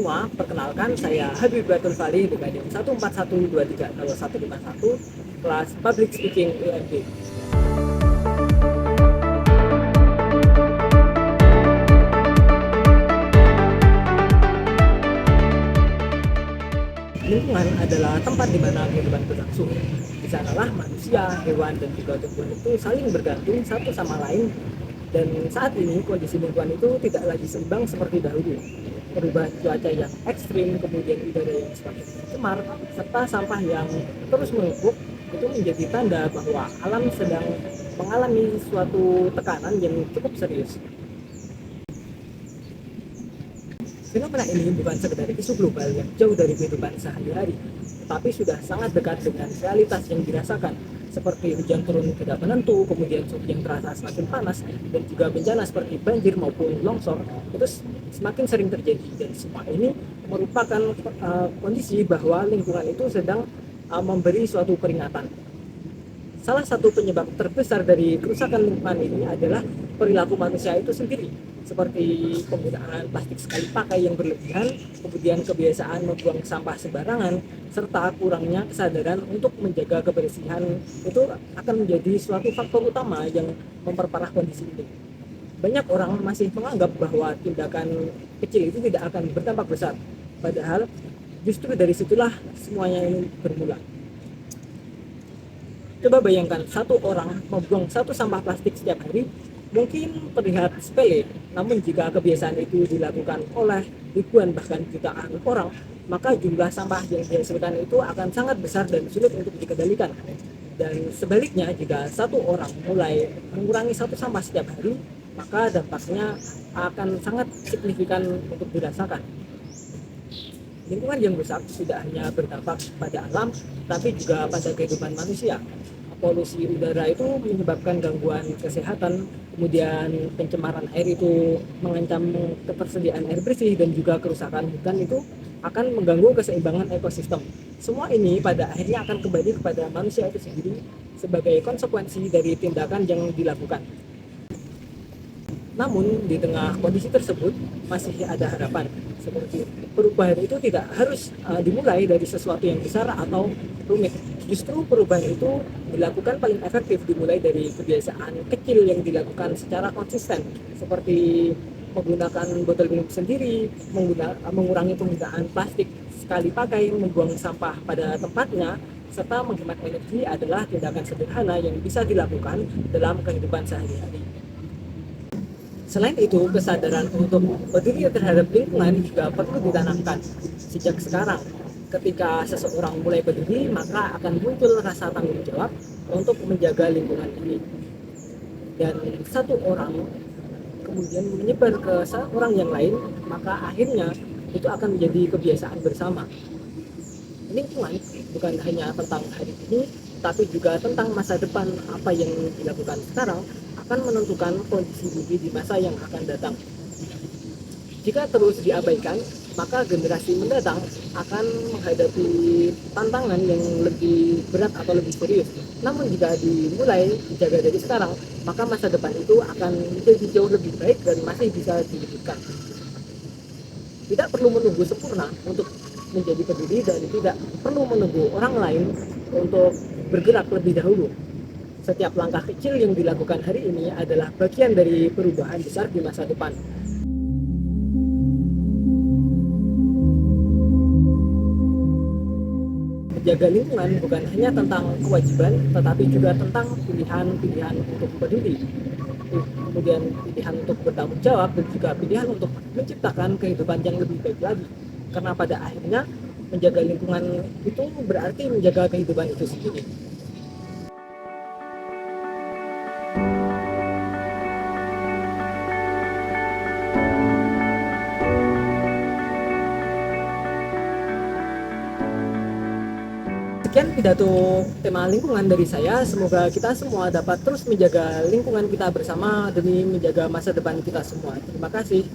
semua, perkenalkan saya Habib Batul Fali dengan NIM 14123051 kelas Public Speaking UMB. Lingkungan adalah tempat di mana kehidupan berlangsung. Di sanalah manusia, hewan, dan juga tumbuhan itu saling bergantung satu sama lain. Dan saat ini kondisi lingkungan itu tidak lagi seimbang seperti dahulu. Perubahan cuaca yang ekstrim, kemudian udara yang semakin cemar, serta sampah yang terus menumpuk itu menjadi tanda bahwa alam sedang mengalami suatu tekanan yang cukup serius. Fenomena ini bukan sekedar isu global yang jauh dari kehidupan sehari-hari, tetapi sudah sangat dekat dengan realitas yang dirasakan, seperti hujan turun tidak menentu, kemudian suhu yang terasa semakin panas, dan juga bencana seperti banjir maupun longsor itu semakin sering terjadi. Dan semua ini merupakan kondisi bahwa lingkungan itu sedang memberi suatu peringatan. Salah satu penyebab terbesar dari kerusakan lingkungan ini adalah perilaku manusia itu sendiri, seperti penggunaan plastik sekali pakai yang berlebihan, kemudian kebiasaan membuang sampah sembarangan, serta kurangnya kesadaran untuk menjaga kebersihan itu akan menjadi suatu faktor utama yang memperparah kondisi ini. Banyak orang masih menganggap bahwa tindakan kecil itu tidak akan berdampak besar, padahal justru dari situlah semuanya ini bermula. Coba bayangkan satu orang membuang satu sampah plastik setiap hari, mungkin terlihat sepele, namun jika kebiasaan itu dilakukan oleh ribuan bahkan jutaan orang, maka jumlah sampah yang dihasilkan itu akan sangat besar dan sulit untuk dikendalikan. Dan sebaliknya, jika satu orang mulai mengurangi satu sampah setiap hari, maka dampaknya akan sangat signifikan untuk dirasakan. Lingkungan yang rusak tidak hanya berdampak pada alam, tapi juga pada kehidupan manusia. Polusi udara itu menyebabkan gangguan kesehatan, kemudian pencemaran air itu mengancam ketersediaan air bersih, dan juga kerusakan hutan itu akan mengganggu keseimbangan ekosistem. Semua ini pada akhirnya akan kembali kepada manusia itu sendiri sebagai konsekuensi dari tindakan yang dilakukan. Namun di tengah kondisi tersebut masih ada harapan, seperti perubahan itu tidak harus dimulai dari sesuatu yang besar atau rumit. Justru perubahan itu dilakukan paling efektif dimulai dari kebiasaan kecil yang dilakukan secara konsisten, seperti menggunakan botol minum sendiri, mengurangi penggunaan plastik sekali pakai, membuang sampah pada tempatnya, serta menghemat energi adalah tindakan sederhana yang bisa dilakukan dalam kehidupan sehari-hari. Selain itu, kesadaran untuk peduli terhadap lingkungan juga perlu ditanamkan sejak sekarang. Ketika seseorang mulai peduli, maka akan muncul rasa tanggung jawab untuk menjaga lingkungan ini. Dan satu orang kemudian menyebar ke orang yang lain, maka akhirnya itu akan menjadi kebiasaan bersama. Lingkungan bukan hanya tentang hari ini, tapi juga tentang masa depan. Apa yang dilakukan sekarang akan menentukan kondisi bumi di masa yang akan datang. Jika terus diabaikan, maka generasi mendatang akan menghadapi tantangan yang lebih berat atau lebih serius. Namun jika dimulai dijaga dari sekarang, maka masa depan itu akan menjadi jauh lebih baik dan masih bisa diwujudkan. Tidak perlu menunggu sempurna untuk menjadi peduli, dan tidak perlu menunggu orang lain untuk bergerak lebih dahulu. Setiap langkah kecil yang dilakukan hari ini adalah bagian dari perubahan besar di masa depan. Menjaga lingkungan bukan hanya tentang kewajiban, tetapi juga tentang pilihan-pilihan untuk peduli, kemudian pilihan untuk bertanggung jawab, dan juga pilihan untuk menciptakan kehidupan yang lebih baik lagi. Karena pada akhirnya menjaga lingkungan itu berarti menjaga kehidupan itu sendiri. Sekian pidato tema lingkungan dari saya. Semoga kita semua dapat terus menjaga lingkungan kita bersama demi menjaga masa depan kita semua. Terima kasih.